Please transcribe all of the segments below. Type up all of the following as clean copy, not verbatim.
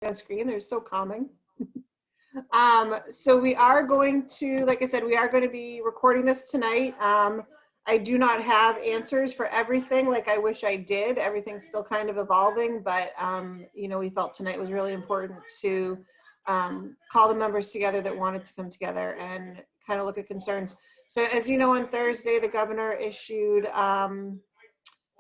on screen. They're so calming. So we are going to, like I said, we are going to be recording this tonight. I do not have answers for everything like I wish I did. Everything's still kind of evolving, but you know, we felt tonight was really important to call the members together that wanted to come together and kind of look at concerns. So as you know, on Thursday, the governor issued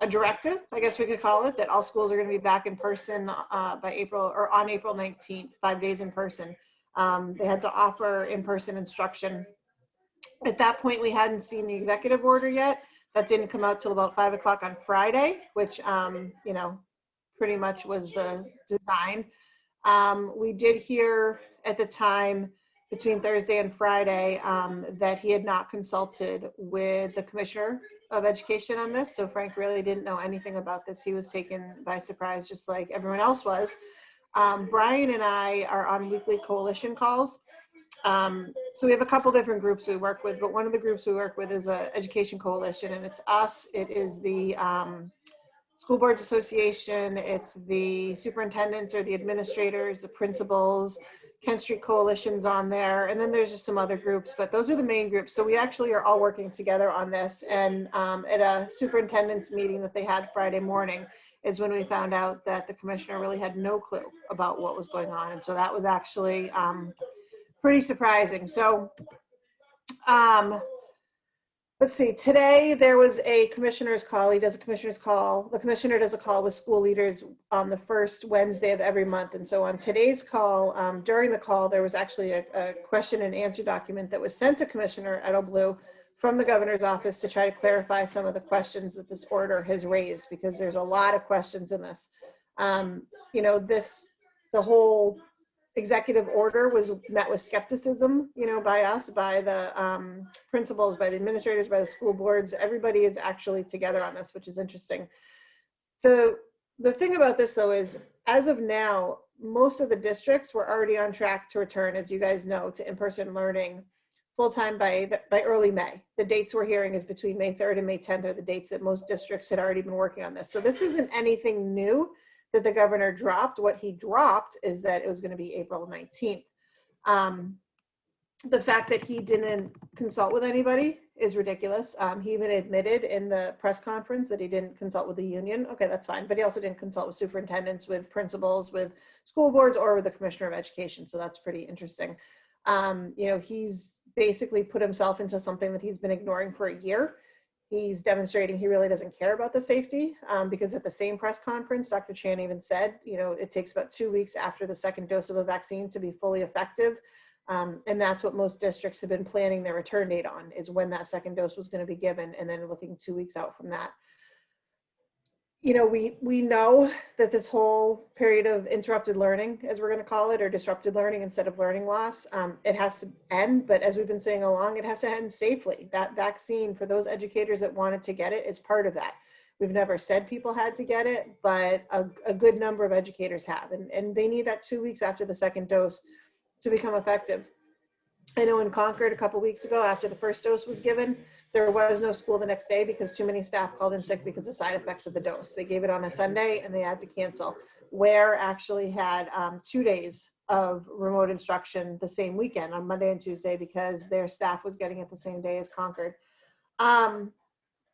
a directive, I guess we could call it, that all schools are going to be back in person by April, or on April 19th, 5 days in person. They had to offer in-person instruction. At that point, we hadn't seen the executive order yet. That didn't come out till about 5 o'clock on Friday, which, you know, pretty much was the design. We did hear at the time, between Thursday and Friday, that he had not consulted with the Commissioner of Education on this. So Frank really didn't know anything about this. He was taken by surprise, just like everyone else was. Brian and I are on weekly coalition calls. So we have a couple different groups we work with, but one of the groups we work with is a education coalition, and it's us. It is the School Boards Association. It's the superintendents or the administrators, the principals. Kent Street Coalition's on there, and then there's just some other groups, but those are the main groups. So we actually are all working together on this, and at a superintendent's meeting that they had Friday morning is when we found out that the commissioner really had no clue about what was going on, and so that was actually pretty surprising. So let's see, today there was a commissioner's call. He does a commissioner's call. The commissioner does a call with school leaders on the first Wednesday of every month. And so on today's call, during the call, there was actually a question and answer document that was sent to Commissioner Edelblue from the governor's office to try to clarify some of the questions that this order has raised, because there's a lot of questions in this. You know, the whole executive order was met with skepticism, you know, by us, by the principals, by the administrators, by the school boards. Everybody is actually together on this, which is interesting. The thing about this, though, is as of now, most of the districts were already on track to return, as you guys know, to in-person learning full-time by early May. The dates we're hearing is between May 3rd and May 10th are the dates that most districts had already been working on this. So this isn't anything new that the governor dropped. What he dropped is that it was going to be April 19th. The fact that he didn't consult with anybody is ridiculous. He even admitted in the press conference that he didn't consult with the union. Okay, that's fine. But he also didn't consult with superintendents, with principals, with school boards, or with the Commissioner of Education. So that's pretty interesting. You know, he's basically put himself into something that he's been ignoring for a year. He's demonstrating he really doesn't care about the safety, because at the same press conference, Dr. Chan even said, you know, it takes about 2 weeks after the second dose of a vaccine to be fully effective. And that's what most districts have been planning their return date on, is when that second dose was going to be given, and then looking 2 weeks out from that. You know, we know that this whole period of interrupted learning, as we're going to call it, or disrupted learning instead of learning loss, it has to end. But as we've been saying along, it has to end safely. That vaccine, for those educators that wanted to get it, is part of that. We've never said people had to get it, but a good number of educators have, and they need that 2 weeks after the second dose to become effective. I know in Concord a couple weeks ago, after the first dose was given, there was no school the next day because too many staff called in sick because of side effects of the dose. They gave it on a Sunday and they had to cancel. Ware actually had 2 days of remote instruction the same weekend, on Monday and Tuesday, because their staff was getting it the same day as Concord.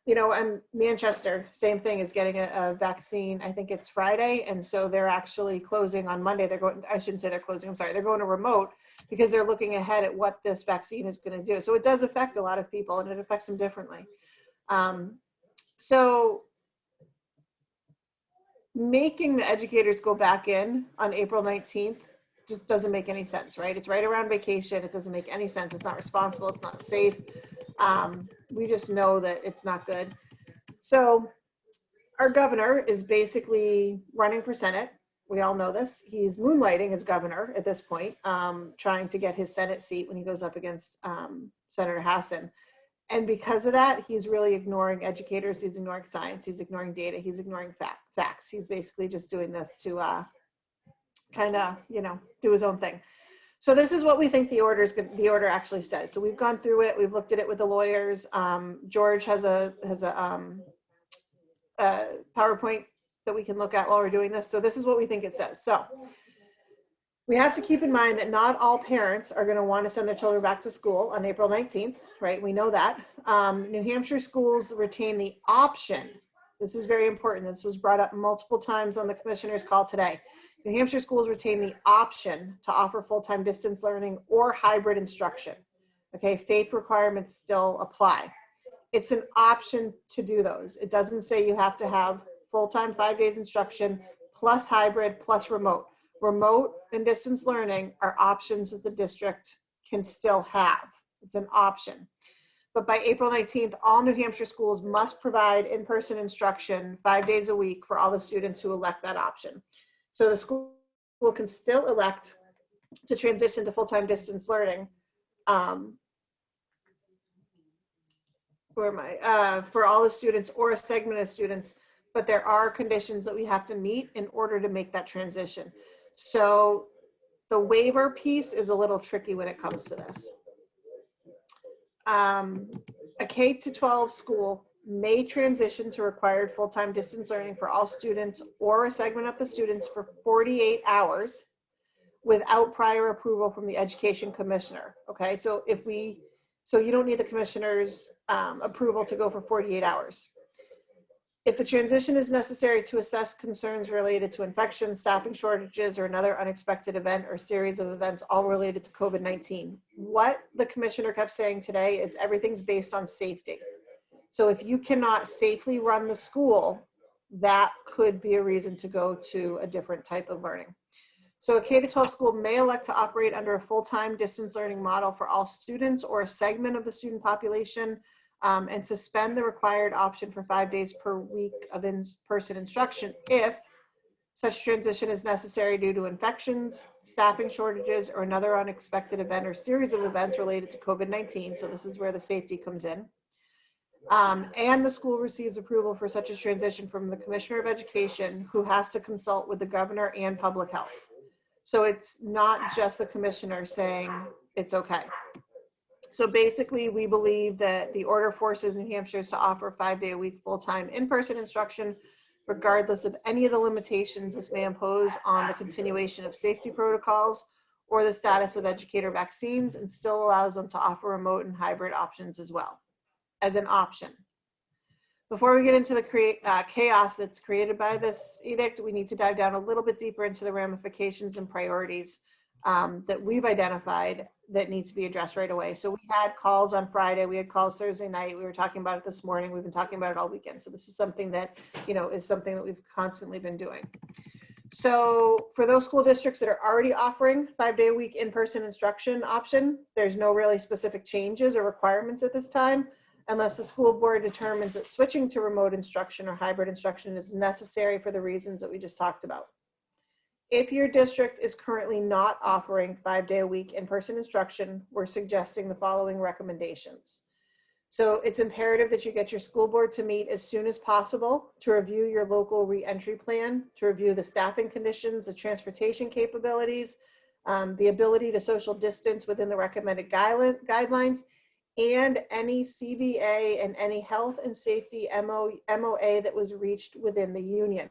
You know, and Manchester, same thing, is getting a vaccine. I think it's Friday. And so they're actually closing on Monday. They're going, I shouldn't say they're closing, I'm sorry. They're going to remote because they're looking ahead at what this vaccine is going to do. So it does affect a lot of people, and it affects them differently. So making the educators go back in on April 19th just doesn't make any sense, right? It's right around vacation. It doesn't make any sense. It's not responsible. It's not safe. We just know that it's not good. So our governor is basically running for Senate. We all know this. He's moonlighting as governor at this point, trying to get his Senate seat when he goes up against Senator Hassan. And because of that, he's really ignoring educators. He's ignoring science. He's ignoring data. He's ignoring facts. He's basically just doing this to kind of, you know, do his own thing. So this is what we think the order actually says. So we've gone through it. We've looked at it with the lawyers. George has a PowerPoint that we can look at while we're doing this. So this is what we think it says. So We have to keep in mind that not all parents are going to want to send their children back to school on April 19th, right? We know that. New Hampshire schools retain the option. This is very important. This was brought up multiple times on the commissioner's call today. New Hampshire schools retain the option to offer full-time distance learning or hybrid instruction. Okay, FAPE requirements still apply. It's an option to do those. It doesn't say you have to have full-time 5 days instruction plus hybrid plus remote. Remote and distance learning are options that the district can still have. It's an option. But by April 19th, all New Hampshire schools must provide in-person instruction 5 days a week for all the students who elect that option. So the school can still elect to transition to full-time distance learning. For all the students or a segment of students, but there are conditions that we have to meet in order to make that transition. So the waiver piece is a little tricky when it comes to this. A K-12 school may transition to required full-time distance learning for all students or a segment of the students for 48 hours without prior approval from the education commissioner. Okay, so you don't need the commissioner's approval to go for 48 hours. If the transition is necessary to assess concerns related to infections, staffing shortages, or another unexpected event or series of events all related to COVID-19, what the commissioner kept saying today is everything's based on safety. So if you cannot safely run the school, that could be a reason to go to a different type of learning. So a K-12 school may elect to operate under a full-time distance learning model for all students or a segment of the student population, and suspend the required option for 5 days per week of in-person instruction if such transition is necessary due to infections, staffing shortages, or another unexpected event or series of events related to COVID-19. So this is where the safety comes in. And the school receives approval for such a transition from the Commissioner of Education, who has to consult with the governor and public health. So it's not just the commissioner saying it's okay. So basically, we believe that the order forces New Hampshire to offer 5 day a week full-time in-person instruction, regardless of any of the limitations this may impose on the continuation of safety protocols or the status of educator vaccines, and still allows them to offer remote and hybrid options as well, as an option. Before we get into the chaos that's created by this edict, we need to dive down a little bit deeper into the ramifications and priorities that we've identified that need to be addressed right away. So we had calls on Friday, we had calls Thursday night, we were talking about it this morning, we've been talking about it all weekend. So this is something that, is something that we've constantly been doing. So for those school districts that are already offering 5 day a week in-person instruction option, there's no really specific changes or requirements at this time, unless the school board determines that switching to remote instruction or hybrid instruction is necessary for the reasons that we just talked about. If your district is currently not offering 5 day a week in-person instruction, we're suggesting the following recommendations. So it's imperative that you get your school board to meet as soon as possible to review your local re-entry plan, to review the staffing conditions, the transportation capabilities, the ability to social distance within the recommended guidelines, and any CBA and any health and safety MOA that was reached within the union.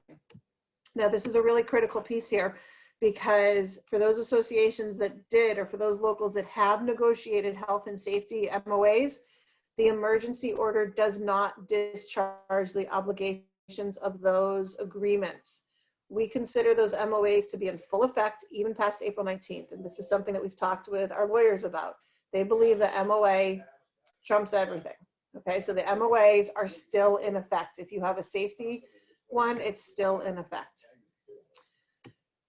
Now, this is a really critical piece here, because for those associations that did, or for those locals that have negotiated health and safety MOAs, the emergency order does not discharge the obligations of those agreements. We consider those MOAs to be in full effect even past April 19th. And this is something that we've talked with our lawyers about. They believe the MOA trumps everything. Okay, so the MOAs are still in effect. If you have a safety one, it's still in effect.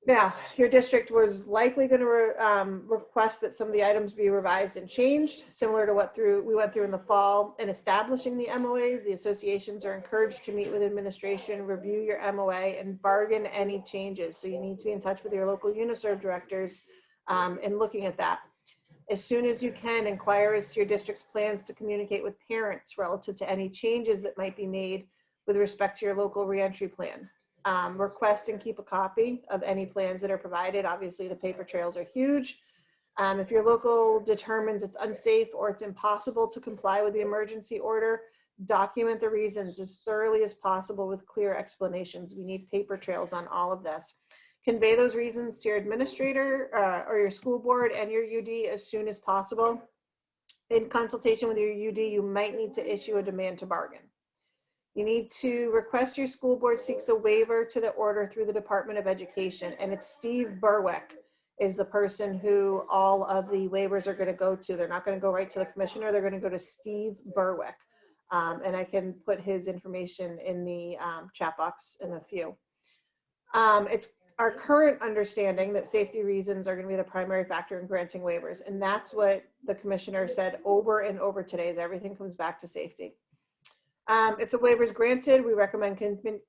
Now, your district was likely going to request that some of the items be revised and changed, similar to what we went through in the fall. In establishing the MOAs, the associations are encouraged to meet with administration, review your MOA, and bargain any changes. So you need to be in touch with your local UniServe directors and looking at that. As soon as you can, inquire as to your district's plans to communicate with parents relative to any changes that might be made with respect to your local reentry plan. Request and keep a copy of any plans that are provided. Obviously, the paper trails are huge. If your local determines it's unsafe or it's impossible to comply with the emergency order, document the reasons as thoroughly as possible with clear explanations. We need paper trails on all of this. Convey those reasons to your administrator or your school board and your UD as soon as possible. In consultation with your UD, you might need to issue a demand to bargain. You need to request your school board seeks a waiver to the order through the Department of Education, and it's Steve Berwick is the person who all of the waivers are going to go to. They're not going to go right to the commissioner. They're going to go to Steve Berwick, and I can put his information in the chat box in a few. It's our current understanding that safety reasons are going to be the primary factor in granting waivers. And that's what the commissioner said over and over today, is everything comes back to safety. If the waiver is granted, we recommend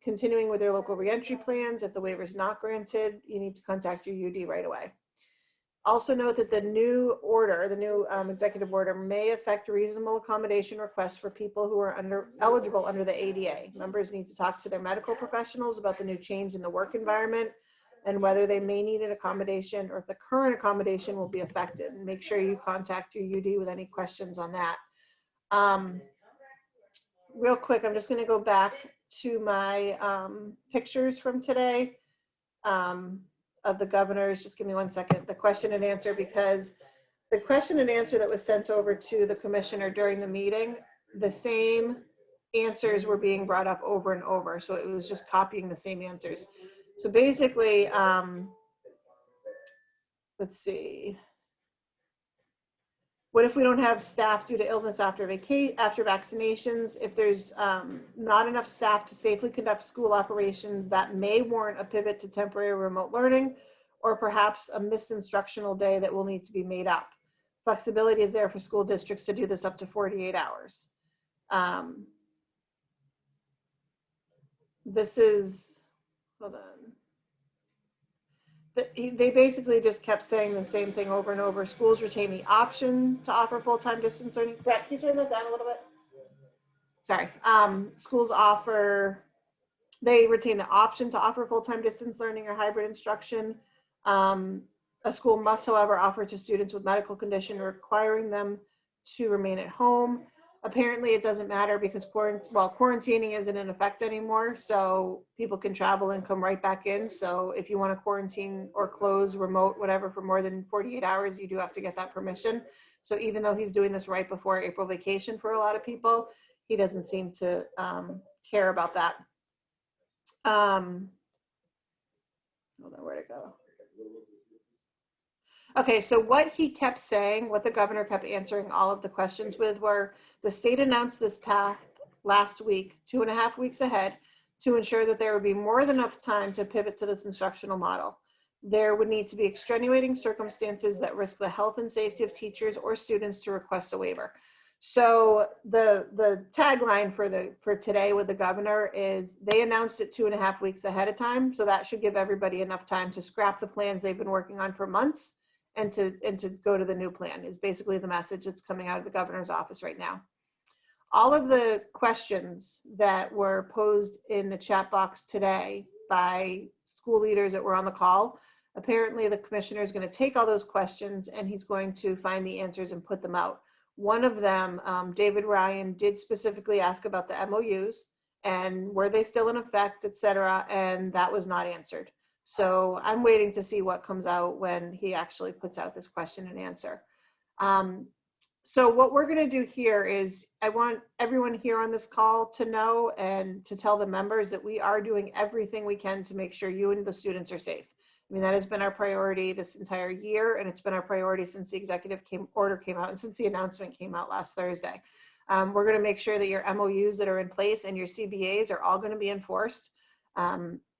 continuing with your local reentry plans. If the waiver is not granted, you need to contact your UD right away. Also note that the new order, the new executive order may affect reasonable accommodation requests for people who are eligible under the ADA. Members need to talk to their medical professionals about the new change in the work environment and whether they may need an accommodation or if the current accommodation will be affected. And make sure you contact your UD with any questions on that. Real quick, I'm just going to go back to my pictures from today of the governors. Just give me 1 second. The question and answer, because the question and answer that was sent over to the commissioner during the meeting, the same answers were being brought up over and over. So it was just copying the same answers. So basically, let's see. What if we don't have staff due to illness after vaccinations? If there's not enough staff to safely conduct school operations, that may warrant a pivot to temporary remote learning, or perhaps a missed instructional day that will need to be made up. Flexibility is there for school districts to do this up to 48 hours. This is, hold on. They basically just kept saying the same thing over and over. Schools retain the option to offer full-time distance learning. Brett, can you turn that down a little bit? Sorry. Schools they retain the option to offer full-time distance learning or hybrid instruction. A school must, however, offer to students with medical condition requiring them to remain at home. Apparently it doesn't matter because quarantining isn't in effect anymore, so people can travel and come right back in. So if you want to quarantine or close, remote, whatever, for more than 48 hours, you do have to get that permission. So even though he's doing this right before April vacation for a lot of people, he doesn't seem to care about that. Hold on, where'd it go? Okay, so what he kept saying, what the governor kept answering all of the questions with were, the state announced this path last week, 2.5 weeks ahead, to ensure that there would be more than enough time to pivot to this instructional model. There would need to be extenuating circumstances that risk the health and safety of teachers or students to request a waiver. So the tagline for today with the governor is they announced it 2.5 weeks ahead of time. So that should give everybody enough time to scrap the plans they've been working on for months and to go to the new plan, is basically the message that's coming out of the governor's office right now. All of the questions that were posed in the chat box today by school leaders that were on the call, apparently the commissioner is going to take all those questions and he's going to find the answers and put them out. One of them, David Ryan, did specifically ask about the MOUs and were they still in effect, et cetera, and that was not answered. So I'm waiting to see what comes out when he actually puts out this question and answer. So what we're going to do here is I want everyone here on this call to know and to tell the members that we are doing everything we can to make sure you and the students are safe. I mean, that has been our priority this entire year, and it's been our priority since the executive order came out and since the announcement came out last Thursday. We're going to make sure that your MOUs that are in place and your CBAs are all going to be enforced.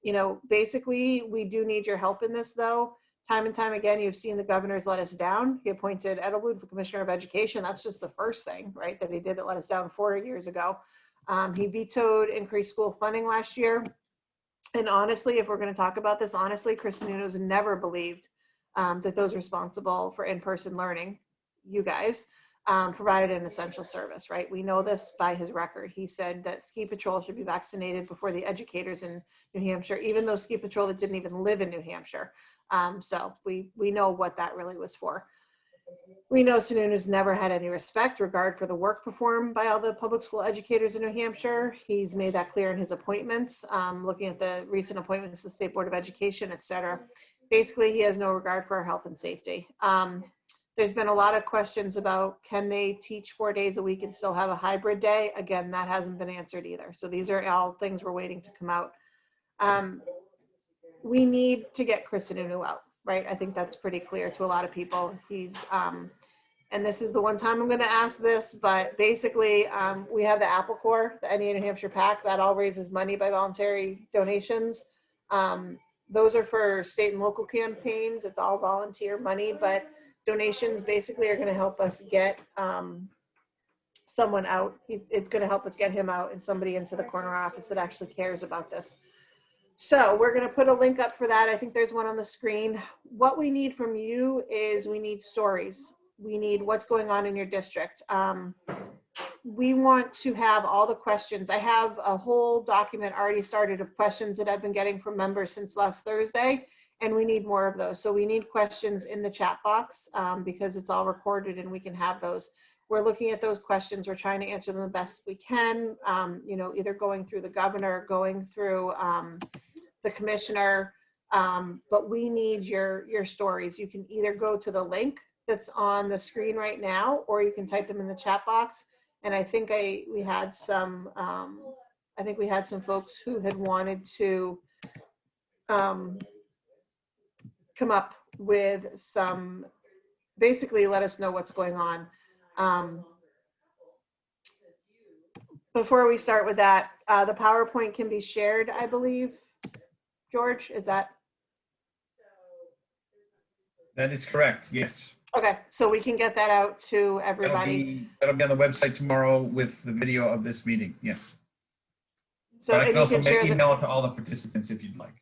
You know, basically, we do need your help in this, though. Time and time again, you've seen the governor's let us down. He appointed Edelwood for Commissioner of Education. That's just the first thing, right, that he did that let us down 4 years ago. He vetoed increased school funding last year. And honestly, if we're going to talk about this, honestly, Chris Sununu's never believed that those responsible for in-person learning, you guys, provided an essential service, right? We know this by his record. He said that ski patrol should be vaccinated before the educators in New Hampshire, even though ski patrol that didn't even live in New Hampshire. So we know what that really was for. We know Sununu's never had any respect, regard for the work performed by all the public school educators in New Hampshire. He's made that clear in his appointments, looking at the recent appointments to the State Board of Education, et cetera. Basically, he has no regard for our health and safety. There's been a lot of questions about, can they teach 4 days a week and still have a hybrid day? Again, that hasn't been answered either. So these are all things we're waiting to come out. We need to get Chris Sununu out, right? I think that's pretty clear to a lot of people. He's, and this is the one time I'm going to ask this, but basically we have the Apple Corps, the NEA New Hampshire PAC, that all raises money by voluntary donations. Those are for state and local campaigns. It's all volunteer money, but donations basically are going to help us get someone out. It's going to help us get him out and somebody into the corner office that actually cares about this. So we're going to put a link up for that. I think there's one on the screen. What we need from you is we need stories. We need what's going on in your district. We want to have all the questions. I have a whole document already started of questions that I've been getting from members since last Thursday, and we need more of those. So we need questions in the chat box because it's all recorded and we can have those. We're looking at those questions. We're trying to answer them the best we can, you know, either going through the governor, going through the commissioner, but we need your stories. You can either go to the link that's on the screen right now, or you can type them in the chat box. And I think we had some folks who had wanted to come up with some, basically let us know what's going on. Before we start with that, the PowerPoint can be shared, I believe. George, is that? That is correct, yes. Okay, so we can get that out to everybody. That'll be on the website tomorrow with the video of this meeting, yes. So but I can also share email it to all the participants if you'd like.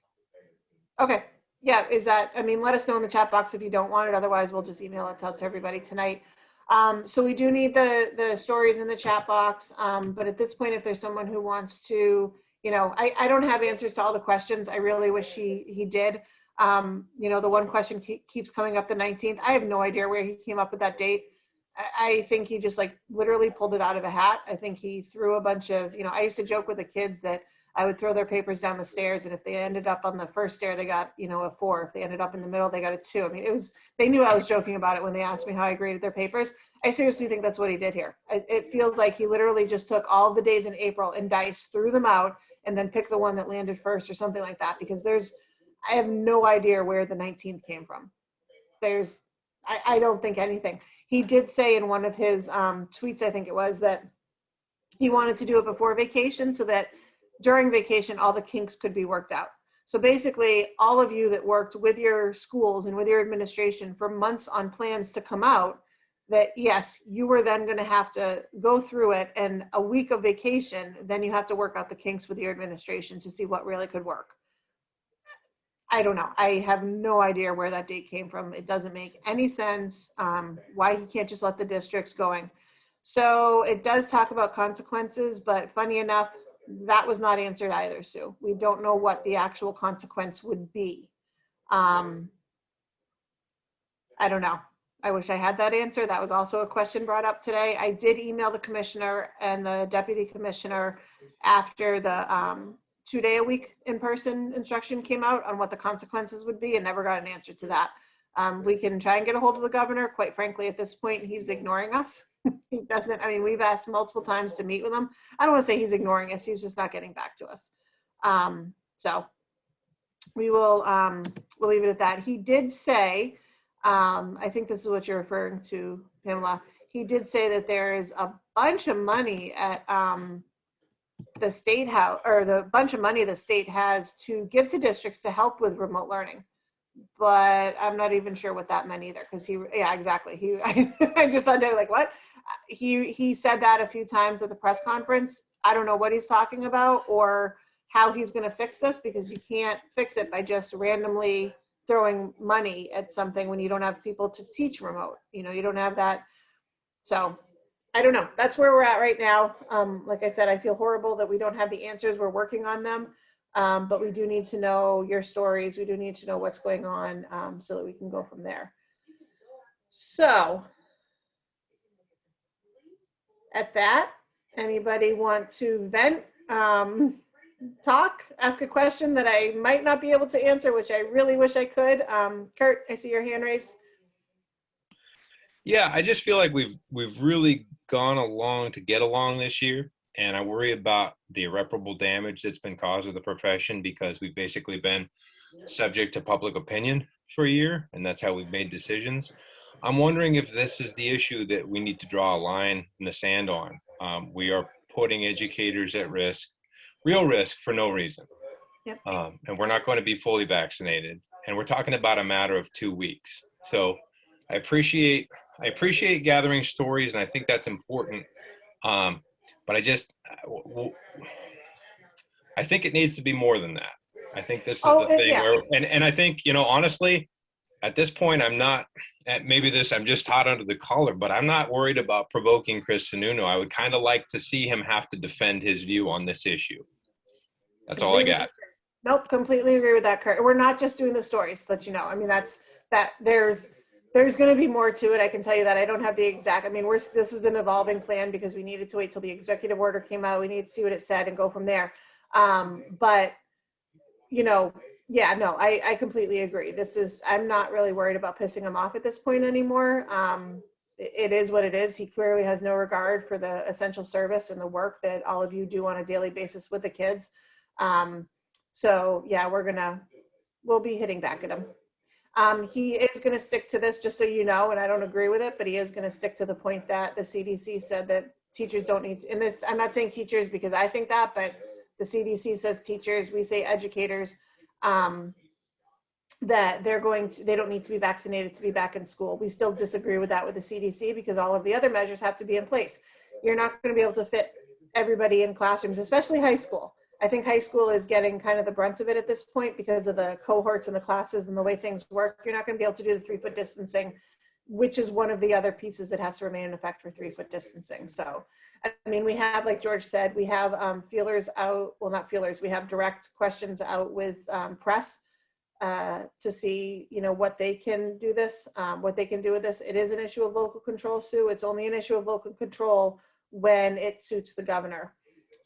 Okay, yeah, is that, I mean, let us know in the chat box if you don't want it, otherwise we'll just email it out to everybody tonight. So we do need the stories in the chat box, but at this point, if there's someone who wants to, you know, I don't have answers to all the questions. I really wish he did. You know, the one question keeps coming up, the 19th. I have no idea where he came up with that date. I think he just like literally pulled it out of a hat. I think he threw a bunch of, you know, I used to joke with the kids that I would throw their papers down the stairs, and if they ended up on the first stair, they got, you know, a 4. If they ended up in the middle, they got a 2. I mean, they knew I was joking about it when they asked me how I graded their papers. I seriously think that's what he did here. It feels like he literally just took all the days in April and dice, threw them out, and then picked the one that landed first or something like that, because I have no idea where the 19th came from. I don't think anything. He did say in one of his tweets, I think it was, that he wanted to do it before vacation so that during vacation, all the kinks could be worked out. So basically, all of you that worked with your schools and with your administration for months on plans to come out, that yes, you were then going to have to go through it, and a week of vacation, then you have to work out the kinks with your administration to see what really could work. I don't know. I have no idea where that date came from. It doesn't make any sense why he can't just let the districts going. So it does talk about consequences, but funny enough, that was not answered either, Sue. We don't know what the actual consequence would be. I don't know. I wish I had that answer. That was also a question brought up today. I did email the commissioner and the deputy commissioner after the 2-day-a-week in-person instruction came out on what the consequences would be, and never got an answer to that. We can try and get a hold of the governor. Quite frankly, at this point, he's ignoring us. He doesn't, I mean, we've asked multiple times to meet with him. I don't want to say he's ignoring us. He's just not getting back to us. So we will, we'll leave it at that. He did say, I think this is what you're referring to, Pamela. He did say that there is a bunch of money at the state house, or the bunch of money the state has to give to districts to help with remote learning. But I'm not even sure what that meant either, because yeah, exactly. I just thought, like, what? He said that a few times at the press conference. I don't know what he's talking about or how he's going to fix this, because you can't fix it by just randomly throwing money at something when you don't have people to teach remote. You know, you don't have that. So I don't know. That's where we're at right now. Like I said, I feel horrible that we don't have the answers. We're working on them. But we do need to know your stories. We do need to know what's going on so that we can go from there. So at that, anybody want to vent, talk, ask a question that I might not be able to answer, which I really wish I could? Kurt, I see your hand raised. Yeah, I just feel like we've really gone along to get along this year, and I worry about the irreparable damage that's been caused to the profession because we've basically been subject to public opinion for a year, and that's how we've made decisions. I'm wondering if this is the issue that we need to draw a line in the sand on. We are putting educators at risk, real risk for no reason, Yep. and we're not going to be fully vaccinated, and we're talking about a matter of 2 weeks. So I appreciate gathering stories, and I think that's important. But I think it needs to be more than that. I think this is the thing Yeah. where, and I think, honestly, at this point, I'm not, I'm just hot under the collar, but I'm not worried about provoking Chris Sununu. I would kind of like to see him have to defend his view on this issue. That's all I got. Nope, completely agree with that, Kurt. We're not just doing the stories, to let you know. I mean, there's going to be more to it. I can tell you that. I don't have the exact, I mean, this is an evolving plan because we needed to wait till the executive order came out. We need to see what it said and go from there. But, yeah, no, I completely agree. I'm not really worried about pissing him off at this point anymore. It is what it is. He clearly has no regard for the essential service and the work that all of you do on a daily basis with the kids. So yeah, we'll be hitting back at him. He is going to stick to this, just so you know, and I don't agree with it, but he is going to stick to the point that the CDC said that teachers don't need to, and this, I'm not saying teachers because I think that, but the CDC says teachers, we say educators, that they don't need to be vaccinated to be back in school. We still disagree with that with the CDC because all of the other measures have to be in place. You're not going to be able to fit everybody in classrooms, especially high school. I think high school is getting kind of the brunt of it at this point because of the cohorts and the classes and the way things work. You're not going to be able to do the 3-foot distancing, which is one of the other pieces that has to remain in effect for 3-foot distancing. So, I mean, we have, like George said, we have feelers out, well, not feelers, we have direct questions out with press to see, what they can do what they can do with this. It is an issue of local control, Sue. It's only an issue of local control when it suits the governor.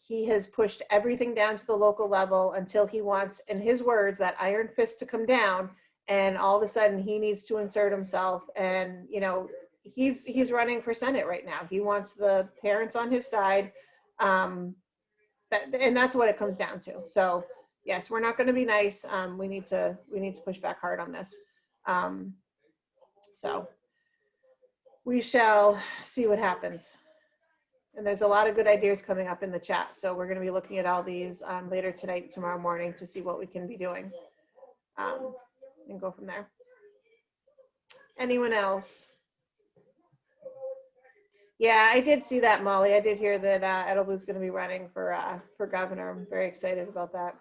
He has pushed everything down to the local level until he wants, in his words, that iron fist to come down, and all of a sudden he needs to insert himself. And he's running for Senate right now. He wants the parents on his side, and that's what it comes down to. So yes, we're not going to be nice. We need to push back hard on this. So we shall see what happens. And there's a lot of good ideas coming up in the chat. So we're going to be looking at all these later tonight, tomorrow morning to see what we can be doing and go from there. Anyone else? Yeah, I did see that, Molly. I did hear that Edelblu's going to be running for governor. I'm very excited about that.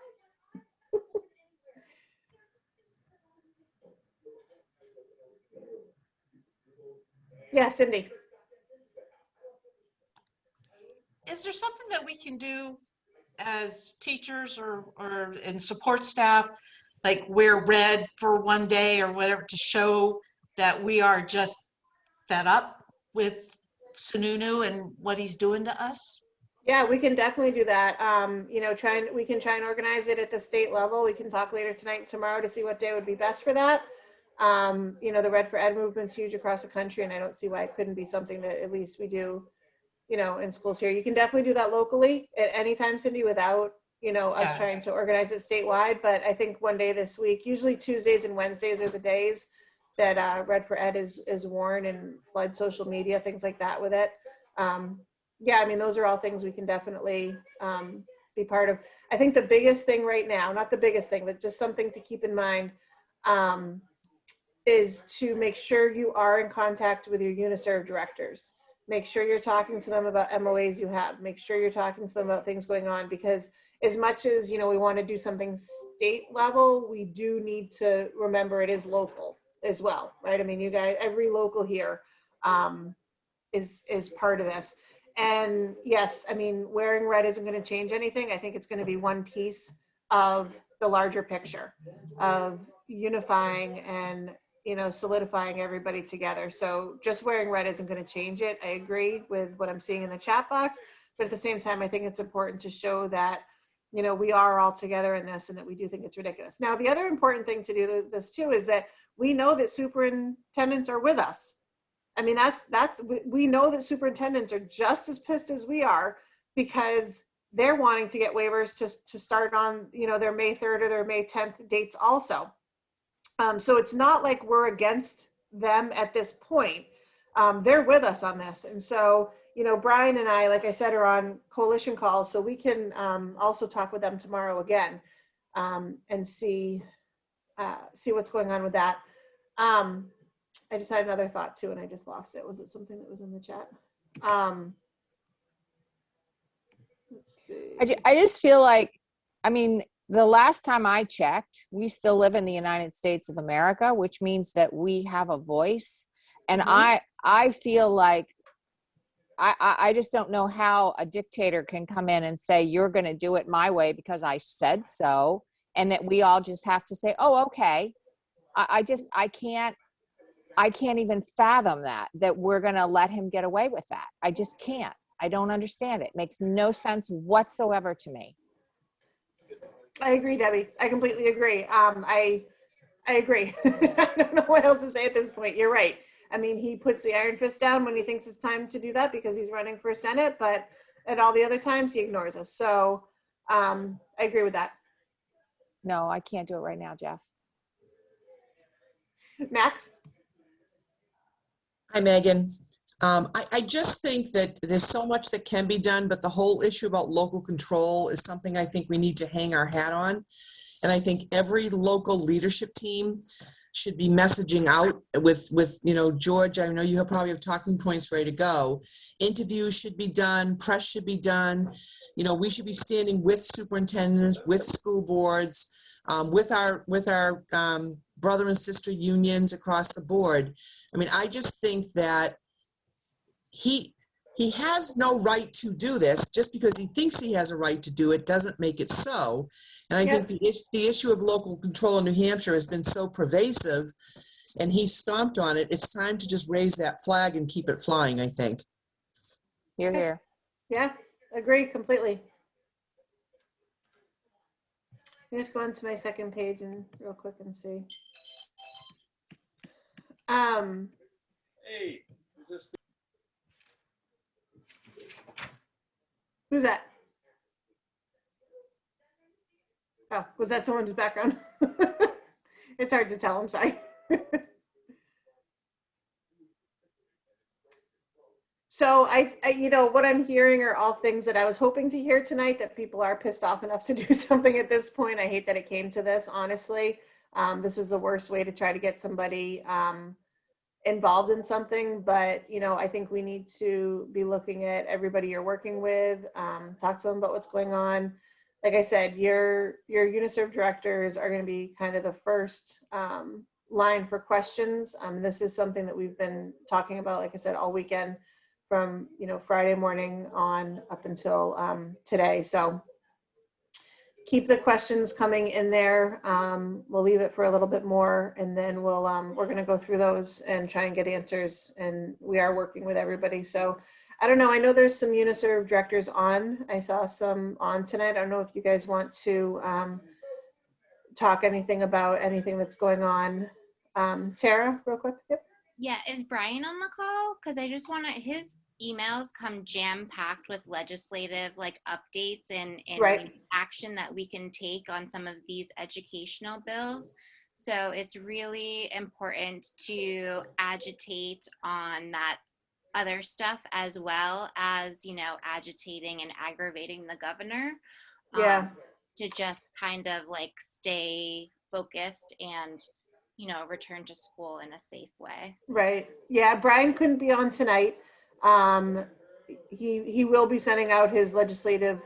Yeah, Cindy. Is there something that we can do as teachers or in support staff, like wear red for one day or whatever, to show that we are just fed up with Sununu and what he's doing to us? Yeah, we can definitely do that. We can try and organize it at the state level. We can talk later tonight and tomorrow to see what day would be best for that. The Red for Ed movement's huge across the country, and I don't see why it couldn't be something that at least we do, in schools here. You can definitely do that locally at any time, Cindy, without, us trying to organize it statewide. But I think one day this week, usually Tuesdays and Wednesdays are the days that Red for Ed is worn and flood social media, things like that with it. Yeah, I mean, those are all things we can definitely be part of. I think the biggest thing right now, not the biggest thing, but just something to keep in mind, is to make sure you are in contact with your UniServe directors. Make sure you're talking to them about MOAs you have. Make sure you're talking to them about things going on, because as much as, we want to do something state level, we do need to remember it is local as well, right? I mean, you guys, every local here is part of this. And yes, I mean, wearing red isn't going to change anything. I think it's going to be one piece of the larger picture of unifying and solidifying everybody together. So just wearing red isn't going to change it. I agree with what I'm seeing in the chat box, but at the same time, I think it's important to show that, we are all together in this and that we do think it's ridiculous. Now, the other important thing to do this too is that we know that superintendents are with us. I mean, we know that superintendents are just as pissed as we are because they're wanting to get waivers to start on, their May 3rd or their May 10th dates also. So it's not like we're against them at this point. They're with us on this. And so, Brian and I, like I said, are on coalition calls, so we can also talk with them tomorrow again and see what's going on with that. I just had another thought too, and I just lost it. Was it something that was in the chat? Let's see. I just feel like, the last time I checked, we still live in the United States of America, which means that we have a voice. And I feel like I just don't know how a dictator can come in and say, you're going to do it my way because I said so. And that we all just have to say, oh, okay. I can't even fathom that we're going to let him get away with that. I just can't. I don't understand it. It makes no sense whatsoever to me. I agree, Debbie. I completely agree. I agree. I don't know what else to say at this point. You're right. I mean, he puts the iron fist down when he thinks it's time to do that because he's running for Senate, but at all the other times he ignores us. So I agree with that. No, I can't do it right now, Jeff. Max? Hi, Megan. I just think that there's so much that can be done, but the whole issue about local control is something I think we need to hang our hat on. And I think every local leadership team should be messaging out with George, I know you probably have talking points ready to go. Interviews should be done, press should be done. We should be standing with superintendents, with school boards, with our brother and sister unions across the board. I mean, I just think that he has no right to do this. Just because he thinks he has a right to do it doesn't make it so. And I think the issue of local control in New Hampshire has been so pervasive, and he stomped on it. It's time to just raise that flag and keep it flying, I think. You're here. Yeah, agree completely. Let me just go into my second page and real quick and see. Hey, is this? Who's that? Oh, was that someone's background? It's hard to tell, I'm sorry. So I what I'm hearing are all things that I was hoping to hear tonight, that people are pissed off enough to do something at this point. I hate that it came to this, honestly. This is the worst way to try to get somebody involved in something, but I think we need to be looking at everybody you're working with, talk to them about what's going on. Like I said, your UniServe directors are going to be kind of the first line for questions. This is something that we've been talking about, like I said, all weekend from Friday morning on up until today. So keep the questions coming in there. We'll leave it for a little bit more, and then we're going to go through those and try and get answers. And we are working with everybody. So I don't know. I know there's some UniServe directors on. I saw some on tonight. I don't know if you guys want to talk anything about anything that's going on. Tara, real quick. Yep. Yeah, is Brian on the call? Because I just want to, his emails come jam-packed with legislative updates and Right. action that we can take on some of these educational bills. So it's really important to agitate on that other stuff as well as, agitating and aggravating the governor. Yeah. To just kind of stay focused and return to school in a safe way. Right. Yeah. Brian couldn't be on tonight. He will be sending out his legislative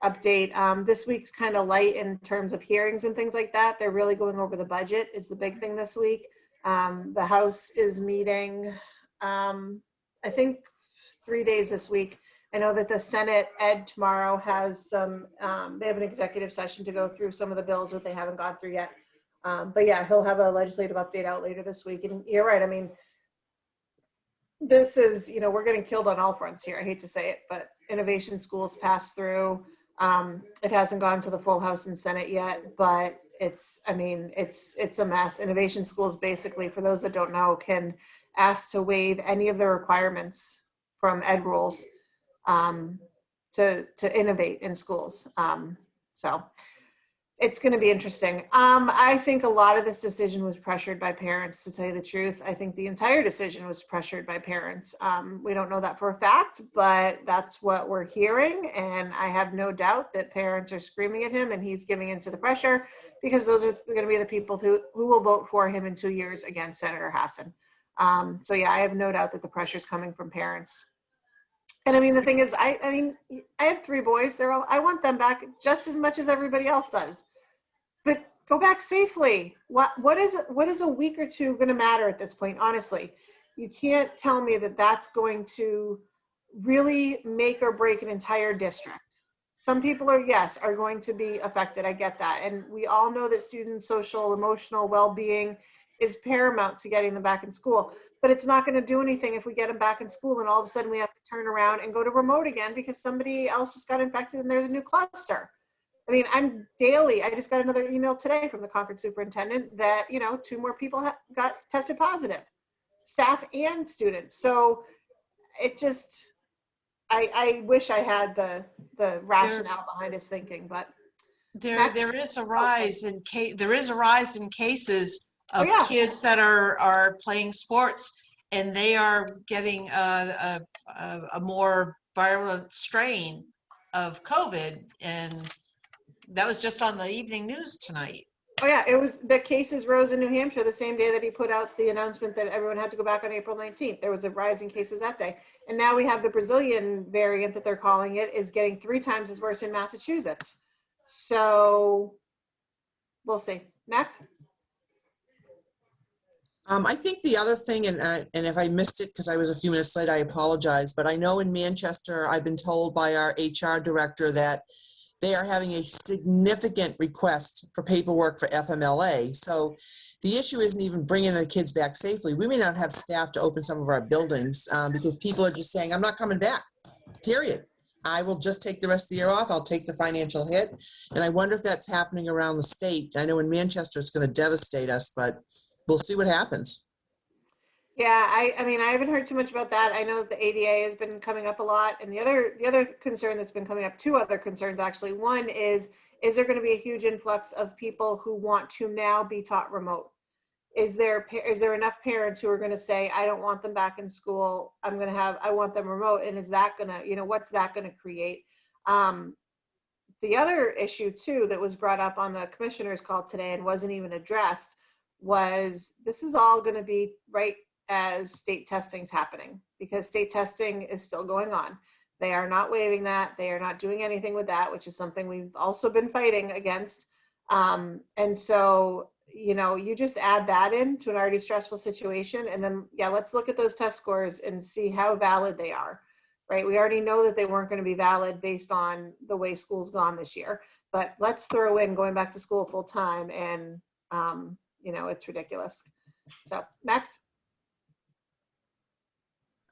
update. This week's kind of light in terms of hearings and things like that. They're really going over the budget is the big thing this week. The House is meeting, I think 3 days this week. I know that the Senate Ed tomorrow has some, they have an executive session to go through some of the bills that they haven't gone through yet. But yeah, he'll have a legislative update out later this week. And you're right. I mean, this is, we're getting killed on all fronts here. I hate to say it, but innovation schools passed through. It hasn't gone to the full House and Senate yet, but it's a mess. Innovation schools, basically, for those that don't know, can ask to waive any of the requirements from ed rules to innovate in schools. So it's going to be interesting. I think a lot of this decision was pressured by parents, to tell you the truth. I think the entire decision was pressured by parents. We don't know that for a fact, but that's what we're hearing. And I have no doubt that parents are screaming at him and he's giving into the pressure, because those are going to be the people who will vote for him in 2 years against Senator Hassan. So yeah, I have no doubt that the pressure is coming from parents. And I mean, the thing is, I have 3 boys. I want them back just as much as everybody else does. But go back safely. What is a week or two going to matter at this point? Honestly, you can't tell me that that's going to really make or break an entire district. Some people are going to be affected. I get that. And we all know that students' social, emotional well-being is paramount to getting them back in school. But it's not going to do anything if we get them back in school and all of a sudden we have to turn around and go to remote again because somebody else just got infected and there's a new cluster. I mean, I just got another email today from the conference superintendent that, 2 more people got tested positive, staff and students. So it just, I wish I had the rationale behind his thinking, but. There is a rise in cases of yeah. kids that are playing sports, and they are getting a more virulent strain of COVID, and that was just on the evening news tonight. Oh yeah, the cases rose in New Hampshire the same day that he put out the announcement that everyone had to go back on April 19th. There was a rise in cases that day. And now we have the Brazilian variant that they're calling it is getting 3 times as worse in Massachusetts. So we'll see. Next. I think the other thing, and if I missed it because I was a few minutes late, I apologize, but I know in Manchester, I've been told by our HR director that they are having a significant request for paperwork for FMLA. So the issue isn't even bringing the kids back safely. We may not have staff to open some of our buildings because people are just saying, I'm not coming back, period. I will just take the rest of the year off. I'll take the financial hit. And I wonder if that's happening around the state. I know in Manchester, it's going to devastate us, but we'll see what happens. Yeah, I mean, I haven't heard too much about that. I know that the ADA has been coming up a lot. And the other concern that's been coming up, 2 other concerns actually. One is there going to be a huge influx of people who want to now be taught remote? Is there enough parents who are going to say, I don't want them back in school. I want them remote. And is that going to, what's that going to create? The other issue too, that was brought up on the commissioner's call today and wasn't even addressed, was this is all going to be right as state testing's happening, because state testing is still going on. They are not waiving that. They are not doing anything with that, which is something we've also been fighting against. And so, you just add that into an already stressful situation. And then, let's look at those test scores and see how valid they are, right? We already know that they weren't going to be valid based on the way school's gone this year, but let's throw in going back to school full time and, it's ridiculous. So Max?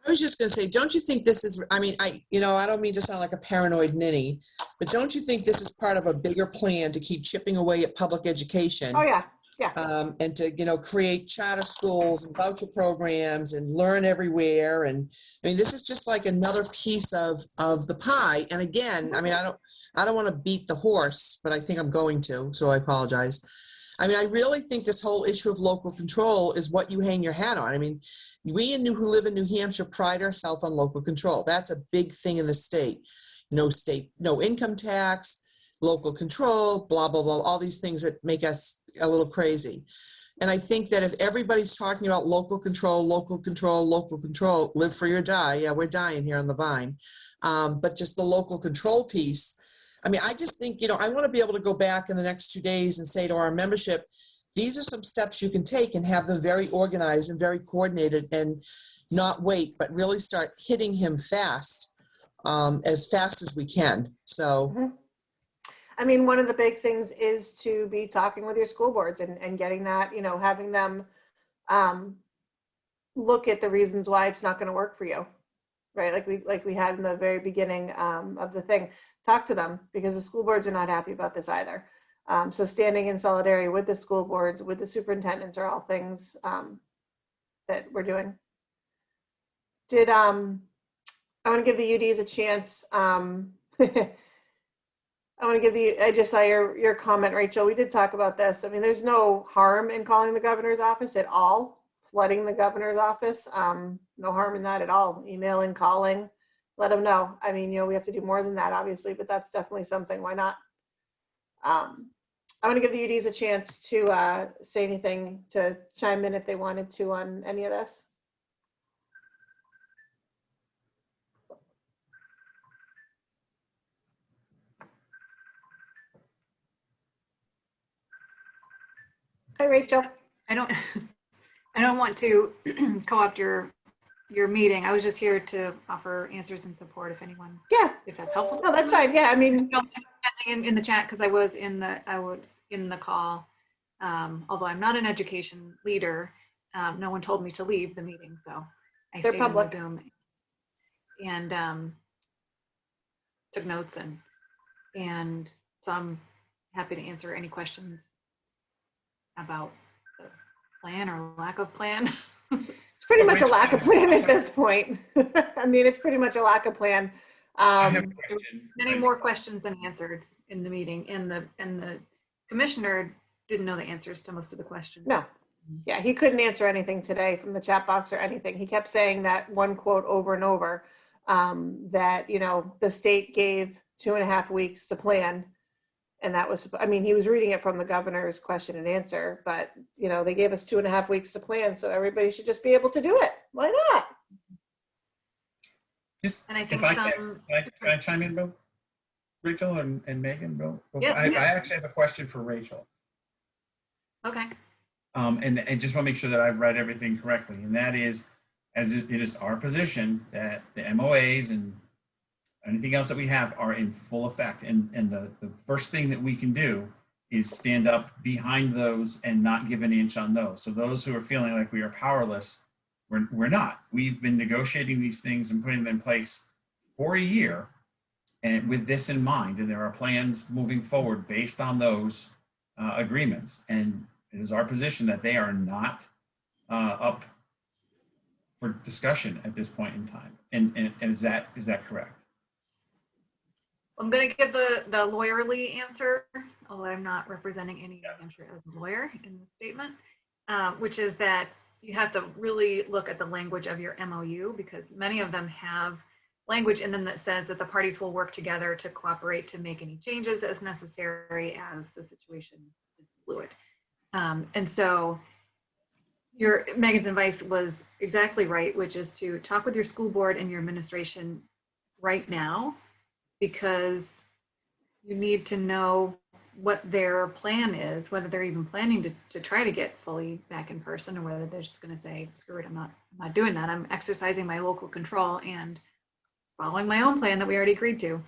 I was just going to say, don't you think this is, I don't mean to sound like a paranoid ninny, but don't you think this is part of a bigger plan to keep chipping away at public education? Oh yeah. Yeah. And to, create charter schools and voucher programs and learn everywhere. And this is just like another piece of the pie. And again, I don't want to beat the horse, but I think I'm going to, so I apologize. I really think this whole issue of local control is what you hang your hat on. We who live in New Hampshire pride ourselves on local control. That's a big thing in the state. No income tax, local control, blah, blah, blah, all these things that make us a little crazy. And I think that if everybody's talking about local control, live free or die. Yeah, we're dying here on the vine. But just the local control piece, I just think, I want to be able to go back in the next 2 days and say to our membership, these are some steps you can take and have them very organized and very coordinated and not wait, but really start hitting him fast as we can. So. I mean, one of the big things is to be talking with your school boards and getting that, you know, having them look at the reasons why it's not going to work for you, right? Like we had in the very beginning of the thing. Talk to them, because the school boards are not happy about this either. So standing in solidarity with the school boards, with the superintendents, are all things that we're doing. I want to give the UDs a chance. I just saw your comment, Rachel. We did talk about this. I mean, there's no harm in calling the governor's office at all, flooding the governor's office. No harm in that at all. Emailing, calling, let them know. I mean, you know, we have to do more than that, obviously, but that's definitely something. Why not? I want to give the UDs a chance to say anything, to chime in if they wanted to on any of this. Hi, Rachel. I don't I don't want to co-opt your meeting. I was just here to offer answers and support if anyone, Yeah. if that's helpful. No, that's fine. Yeah, I mean, In the chat, because I was in the call. Although I'm not an education leader, no one told me to leave the meeting, so I They're stayed public. in the Zoom and took notes and so I'm happy to answer any questions about the plan or lack of plan. it's pretty much a lack of plan at this point. I mean, it's pretty much a lack of plan. I have a question. Many more questions than answered in the meeting, and the commissioner didn't know the answers to most of the questions. No. Yeah, he couldn't answer anything today from the chat box or anything. He kept saying that one quote over and over, that, you know, the state gave 2.5 weeks to plan. And that was, I mean, he was reading it from the governor's question and answer, but, you know, they gave us 2.5 weeks to plan, so everybody should just be able to do it. Why not? Just, And I think if I some. can I chime in, Bill? Rachel and Megan, Bill? Yeah, I yeah. actually have a question for Rachel. Okay. And just want to make sure that I've read everything correctly. And that is, as it is our position that the MOAs and anything else that we have are in full effect. And the first thing that we can do is stand up behind those and not give an inch on those. So those who are feeling like we are powerless, we're not. We've been negotiating these things and putting them in place for a year, and with this in mind, and there are plans moving forward based on those agreements. And it is our position that they are not up for discussion at this point in time. And is that correct? I'm going to give the lawyerly answer, although I'm not representing any New Hampshire as a lawyer in the statement, which is that you have to really look at the language of your MOU, because many of them have language in them that says that the parties will work together to cooperate to make any changes as necessary as the situation is fluid. And so Megan's advice was exactly right, which is to talk with your school board and your administration right now, because you need to know what their plan is, whether they're even planning to try to get fully back in person, or whether they're just going to say, screw it, I'm not doing that. I'm exercising my local control and following my own plan that we already agreed to.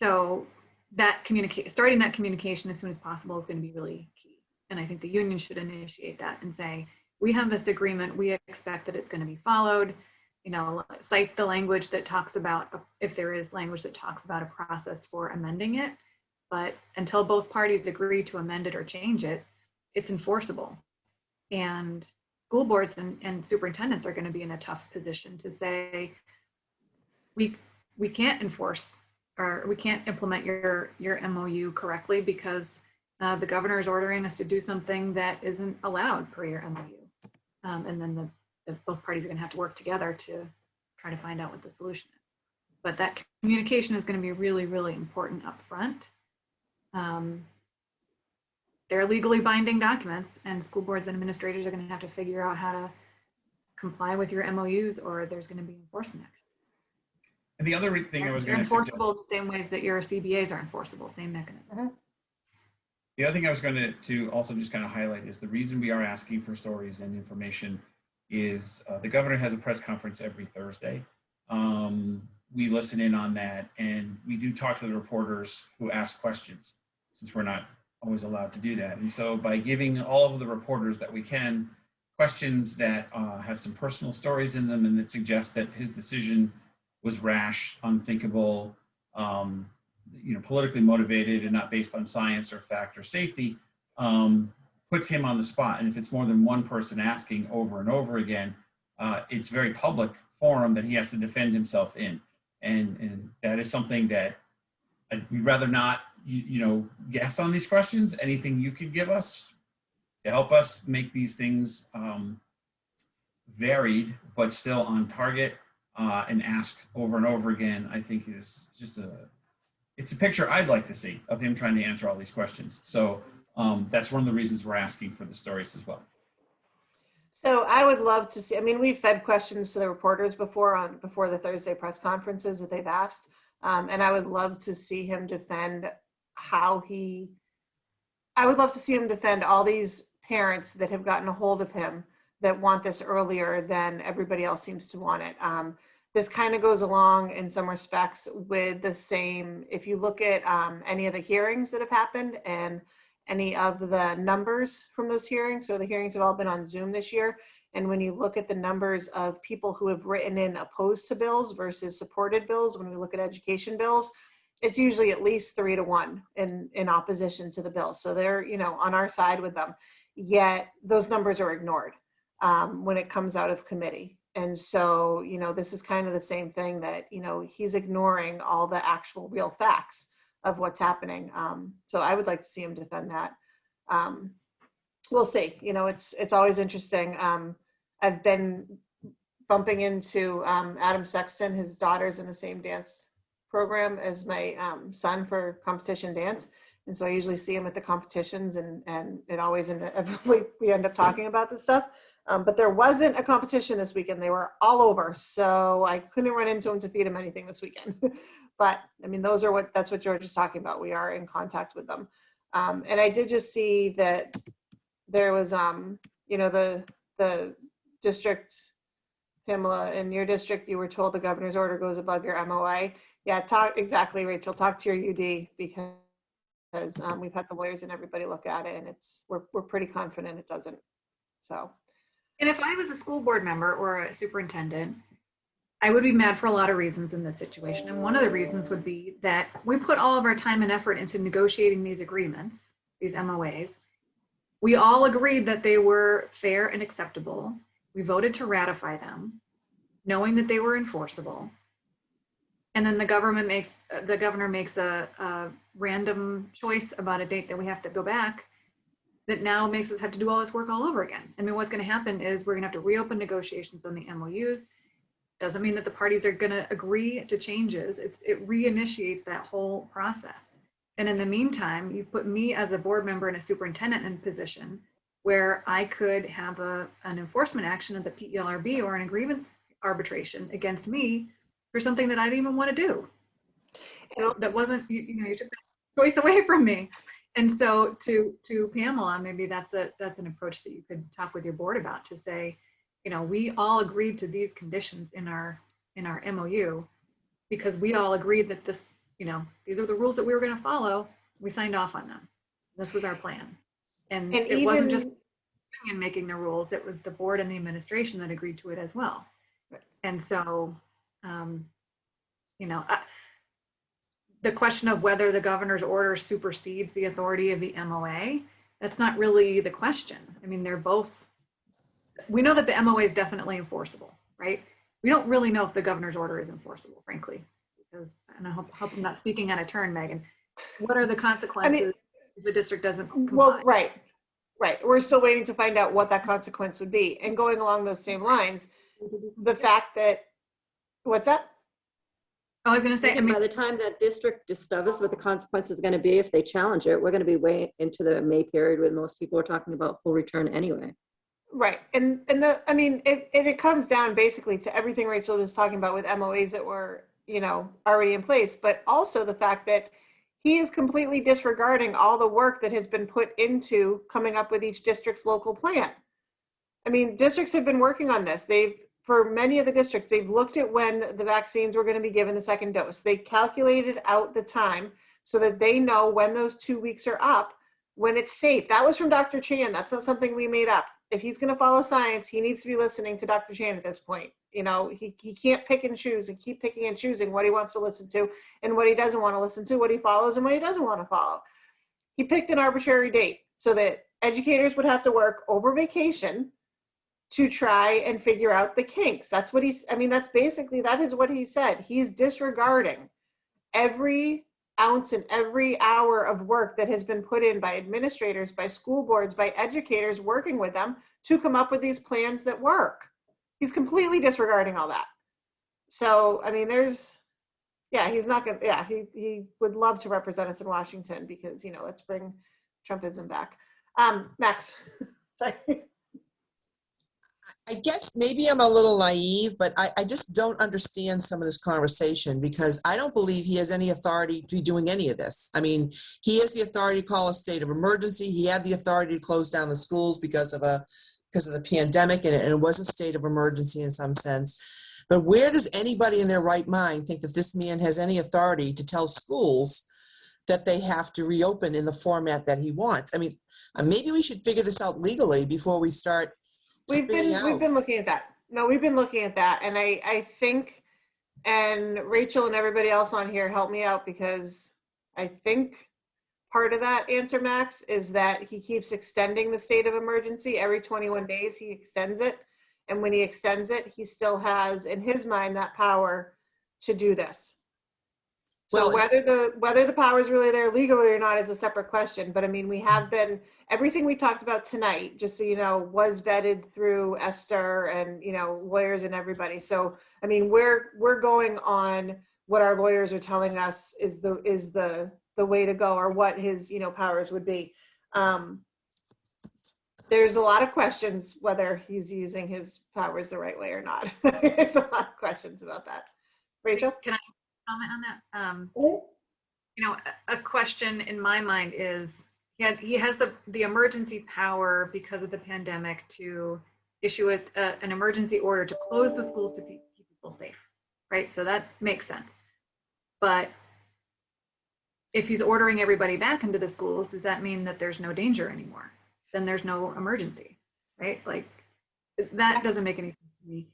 So that starting that communication as soon as possible is going to be really key. And I think the union should initiate that and say, we have this agreement, we expect that it's going to be followed. You know, cite the language that talks about, if there is language that talks about a process for amending it, but until both parties agree to amend it or change it, it's enforceable. And school boards and superintendents are going to be in a tough position to say, we can't enforce, or we can't implement your MOU correctly because the governor is ordering us to do something that isn't allowed per your MOU. And then both parties are going to have to work together to try to find out what the solution is. But that communication is going to be really, really important up front. They're legally binding documents, and school boards and administrators are going to have to figure out how to comply with your MOUs, or there's going to be enforcement action. And the other thing I was going to suggest, enforceable the same ways that your CBAs are enforceable, same mechanism. The other thing I was going to also just kind of highlight is the reason we are asking for stories and information is the governor has a press conference every Thursday. we listen in on that, and we do talk to the reporters who ask questions, since we're not always allowed to do that. And so by giving all of the reporters that we can questions that have some personal stories in them and that suggest that his decision was rash, unthinkable, politically motivated and not based on science or fact or safety, puts him on the spot. And if it's more than one person asking over and over again, it's very public forum that he has to defend himself in. And that is something that we'd rather not, guess on these questions. Anything you could give us to help us make these things varied, but still on target, and ask over and over again, I think is just it's a picture I'd like to see of him trying to answer all these questions. So that's one of the reasons we're asking for the stories as well. So I would love to see, I mean, we've fed questions to the reporters before the Thursday press conferences that they've asked. And I would love to see him defend I would love to see him defend all these parents that have gotten a hold of him that want this earlier than everybody else seems to want it. This kind of goes along in some respects with the same, if you look at any of the hearings that have happened and any of the numbers from those hearings. So the hearings have all been on Zoom this year. And when you look at the numbers of people who have written in opposed to bills versus supported bills, when we look at education bills, it's usually at least 3-1 in opposition to the bill. So they're, on our side with them. Yet those numbers are ignored when it comes out of committee. And so, this is kind of the same thing that, he's ignoring all the actual real facts of what's happening. So I would like to see him defend that. We'll see. It's always interesting. I've been bumping into Adam Sexton. His daughter's in the same dance program as my son for competition dance. And so I usually see him at the competitions, and it always inevitably we end up talking about this stuff. But there wasn't a competition this weekend. They were all over. So I couldn't run into him to feed him anything this weekend. But I mean, that's what George is talking about. We are in contact with them. And I did just see that there was, the district, Pamela, in your district, you were told the governor's order goes above your MOA. Yeah, exactly, Rachel. Talk to your UD because we've had the lawyers and everybody look at it, and we're pretty confident it doesn't. So. And if I was a school board member or a superintendent, I would be mad for a lot of reasons in this situation. And one of the reasons would be that we put all of our time and effort into negotiating these agreements, these MOAs. We all agreed that they were fair and acceptable. We voted to ratify them, knowing that they were enforceable. And then the governor makes a random choice about a date that we have to go back that now makes us have to do all this work all over again. I mean, what's going to happen is we're going to have to reopen negotiations on the MOUs. Doesn't mean that the parties are going to agree to changes. It reinitiates that whole process. And in the meantime, you've put me as a board member and a superintendent in a position where I could have an enforcement action of the PELRB or an grievance arbitration against me for something that I didn't even want to do. That wasn't, you took the choice away from me. And so to Pamela, maybe that's an approach that you could talk with your board about, to say, we all agreed to these conditions in our MOU because we all agreed that this, these are the rules that we were going to follow. We signed off on them. This was our plan. And it wasn't just in making the rules, it was the board and the administration that agreed to it as well. And so, the question of whether the governor's order supersedes the authority of the MOA, that's not really the question. I mean, we know that the MOA is definitely enforceable, right? We don't really know if the governor's order is enforceable, frankly, because, and I hope I'm not speaking out of turn, Megan. What are the consequences if the district doesn't comply? Well, right. We're still waiting to find out what that consequence would be. And going along those same lines, the fact that, what's that? I was going to say, by the time that district discovers what the consequence is going to be if they challenge it, we're going to be way into the May period where most people are talking about full return anyway. Right. And it comes down basically to everything Rachel was talking about with MOAs that were, already in place, but also the fact that he is completely disregarding all the work that has been put into coming up with each district's local plan. I mean, districts have been working on this. They've for many of the districts, they've looked at when the vaccines were going to be given the second dose. They calculated out the time so that they know when those 2 weeks are up, when it's safe. That was from Dr. Chan. That's not something we made up. If he's going to follow science, he needs to be listening to Dr. Chan at this point. You know, he can't pick and choose and keep picking and choosing what he wants to listen to and what he doesn't want to listen to, what he follows and what he doesn't want to follow. He picked an arbitrary date so that educators would have to work over vacation to try and figure out the kinks. That's what he's, I mean, that's basically, that is what he said. He's disregarding every ounce and every hour of work that has been put in by administrators, by school boards, by educators working with them to come up with these plans that work. He's completely disregarding all that. So, I mean, there's, yeah, he's not going to, yeah, he would love to represent us in Washington because, you know, let's bring Trumpism back. Max, sorry. I guess maybe I'm a little naive, but I just don't understand some of this conversation because I don't believe he has any authority to be doing any of this. I mean, he has the authority to call a state of emergency. He had the authority to close down the schools because of the pandemic, and it was a state of emergency in some sense. But where does anybody in their right mind think that this man has any authority to tell schools that they have to reopen in the format that he wants? I mean, maybe we should figure this out legally before we start. We've been looking at that. No, we've been looking at that. And I think, and Rachel and everybody else on here help me out because I think part of that answer, Max, is that he keeps extending the state of emergency. Every 21 days he extends it. And when he extends it, he still has in his mind that power to do this. So Well, whether the power is really there legally or not is a separate question. But I mean, we have been, everything we talked about tonight, just so you know, was vetted through Esther and, you know, lawyers and everybody. So, I mean, we're going on what our lawyers are telling us is the way to go, or what his, you know, powers would be. There's a lot of questions whether he's using his powers the right way or not. There's a lot of questions about that. Rachel? Can I comment on that? You know, a question in my mind is, he has the emergency power because of the pandemic to issue an emergency order to close the schools to keep people safe, right? So that makes sense. But if he's ordering everybody back into the schools, does that mean that there's no danger anymore? Then there's no emergency, right? Like, that doesn't make any sense to me.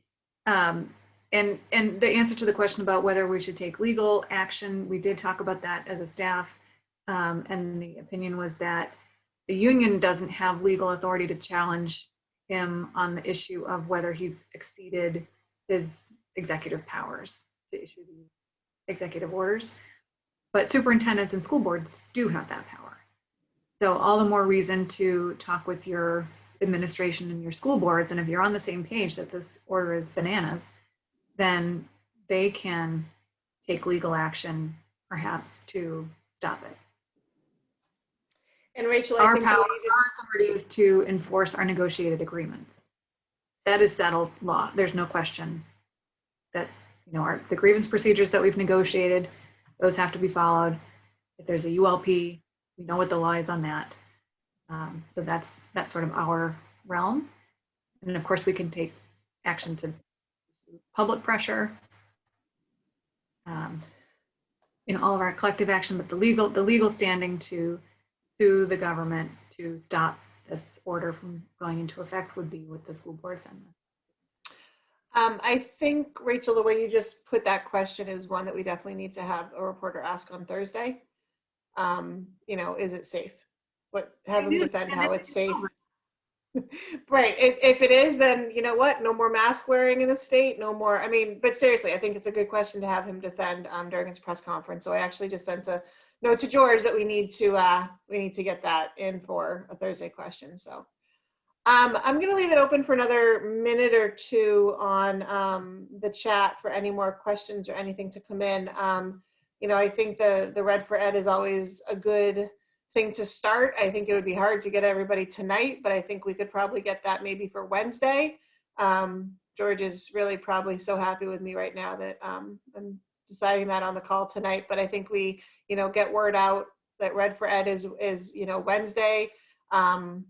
And the answer to the question about whether we should take legal action, we did talk about that as a staff. And the opinion was that the union doesn't have legal authority to challenge him on the issue of whether he's exceeded his executive powers to issue these executive orders. But superintendents and school boards do have that power. So all the more reason to talk with your administration and your school boards. And if you're on the same page that this order is bananas, then they can take legal action perhaps to stop it. And Rachel, Our authority is to enforce our negotiated agreements. That is settled law. There's no question that, you know, the grievance procedures that we've negotiated, those have to be followed. If there's a ULP, we know what the law is on that. So that's sort of our realm. And of course we can take action to public pressure, you know, all of our collective action, but the legal standing to sue the government to stop this order from going into effect would be with the school board send. I think, Rachel, the way you just put that question is one that we definitely need to have a reporter ask on Thursday. You know, is it safe? Have them defend how it's safe. Right. If it is, then you know what? No more mask wearing in the state. No more. I mean, but seriously, I think it's a good question to have him defend during his press conference. So I actually just sent a note to George that we need to get that in for a Thursday question. So I'm going to leave it open for another minute or two on the chat for any more questions or anything to come in. You know, I think the Red for Ed is always a good thing to start. I think it would be hard to get everybody tonight, but I think we could probably get that maybe for Wednesday. George is really probably so happy with me right now that I'm deciding that on the call tonight, but I think we, you know, get word out that Red for Ed is, you know, Wednesday, out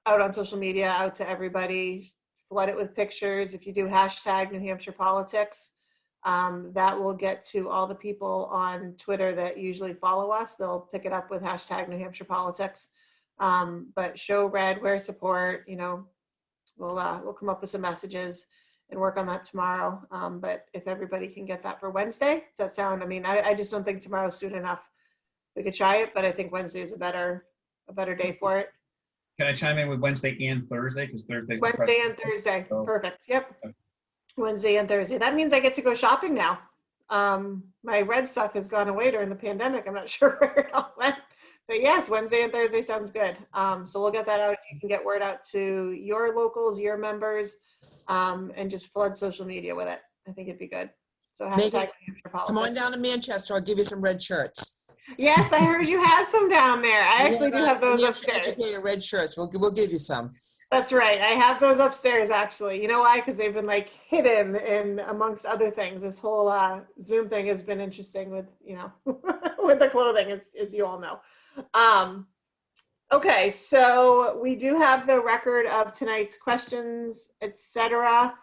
on social media, out to everybody, flood it with pictures. If you do hashtag New Hampshire politics, that will get to all the people on Twitter that usually follow us. They'll pick it up with hashtag New Hampshire politics. But show red, wear support, you know, we'll come up with some messages and work on that tomorrow. But if everybody can get that for Wednesday, does that sound, I mean, I just don't think tomorrow's soon enough. We could try it, but I think Wednesday is a better day for it. Can I chime in with Wednesday and Thursday? Because Thursday's the Wednesday press- and Thursday, So- perfect, yep. Okay. Wednesday and Thursday. That means I get to go shopping now. My red stuff has gone away during the pandemic. I'm not sure where it all went. But yes, Wednesday and Thursday sounds good. So we'll get that out. You can get word out to your locals, your members, and just flood social media with it. I think it'd be good. So hashtag Megan, New Hampshire Come on politics. down to Manchester. I'll give you some red shirts. Yes, I heard you had some down there. I actually do have those New upstairs. Hampshire Educated red shirts. We'll give you some. That's right. I have those upstairs actually. You know why? Because they've been like hidden in amongst other things. This whole Zoom thing has been interesting with, you know, with the clothing, as you all know. Okay, so we do have the record of tonight's questions, etc.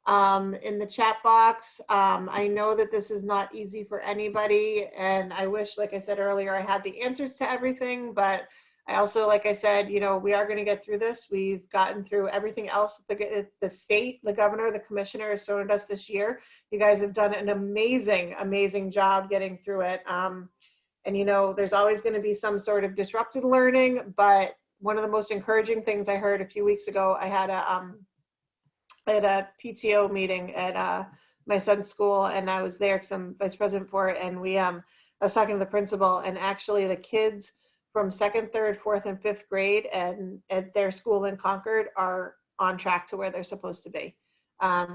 In the chat box. I know that this is not easy for anybody, and I wish, like I said earlier, I had the answers to everything, but I also, like I said, you know, we are going to get through this. We've gotten through everything else the state, the governor, the commissioner has thrown at us this year. You guys have done an amazing, amazing job getting through it. And, you know, there's always going to be some sort of disrupted learning, but one of the most encouraging things I heard a few weeks ago, I had a PTO meeting at my son's school, and I was there because I'm vice president for it. And I was talking to the principal, and actually the kids from 2nd, 3rd, 4th, and 5th grade and at their school in Concord are on track to where they're supposed to be.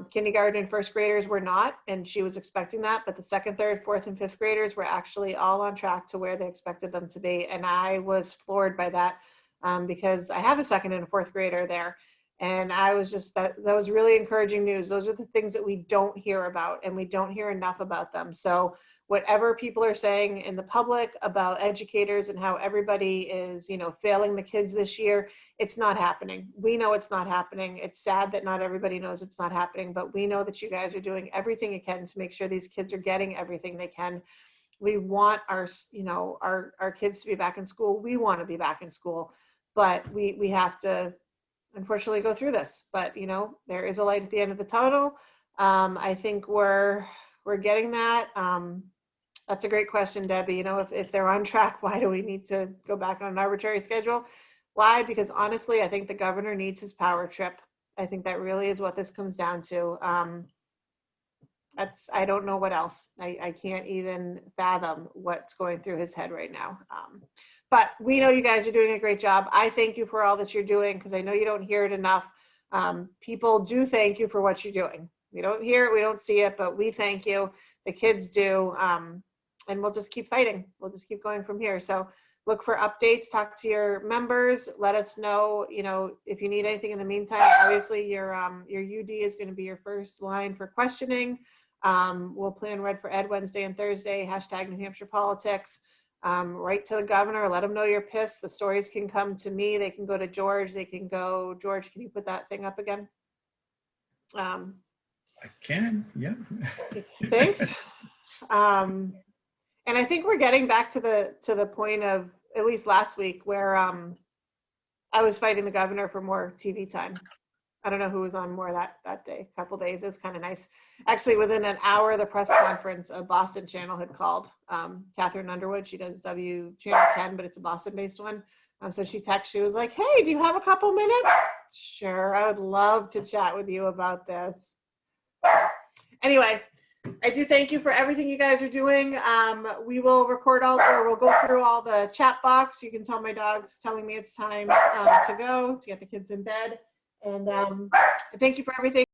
Kindergarten and 1st graders were not, and she was expecting that, but the 2nd, 3rd, 4th, and 5th graders were actually all on track to where they expected them to be. And I was floored by that because I have a 2nd and a 4th grader there. And I was just, that was really encouraging news. Those are the things that we don't hear about, and we don't hear enough about them. So whatever people are saying in the public about educators and how everybody is, you know, failing the kids this year, it's not happening. We know it's not happening. It's sad that not everybody knows it's not happening, but we know that you guys are doing everything you can to make sure these kids are getting everything they can. We want our, you know, our kids to be back in school. We want to be back in school, but we have to, unfortunately, go through this. But, you know, there is a light at the end of the tunnel. I think we're getting that. That's a great question, Debbie. You know, if they're on track, why do we need to go back on an arbitrary schedule? Why? Because honestly, I think the governor needs his power trip. I think that really is what this comes down to. I don't know what else. I can't even fathom what's going through his head right now. But we know you guys are doing a great job. I thank you for all that you're doing, because I know you don't hear it enough. People do thank you for what you're doing. We don't hear it, we don't see it, but we thank you. The kids do. And we'll just keep fighting. We'll just keep going from here. So look for updates, talk to your members, let us know, you know, if you need anything in the meantime. Obviously your UD is going to be your first line for questioning. We'll plan Red for Ed Wednesday and Thursday, hashtag New Hampshire politics. Write to the governor, let them know you're pissed. The stories can come to me. They can go to George. They can go, George, can you put that thing up again? I can, yeah. Thanks. And I think we're getting back to the point of, at least last week, where I was fighting the governor for more TV time. I don't know who was on more that day, a couple days. It was kind of nice. Actually, within an hour of the press conference, a Boston channel had called. Catherine Underwood, she does W Channel 10, but it's a Boston-based one. So she texted, she was like, hey, do you have a couple minutes? Sure, I would love to chat with you about this. Anyway, I do thank you for everything you guys are doing. We will record we'll go through all the chat box. You can tell my dog's telling me it's time to go to get the kids in bed. And thank you for everything.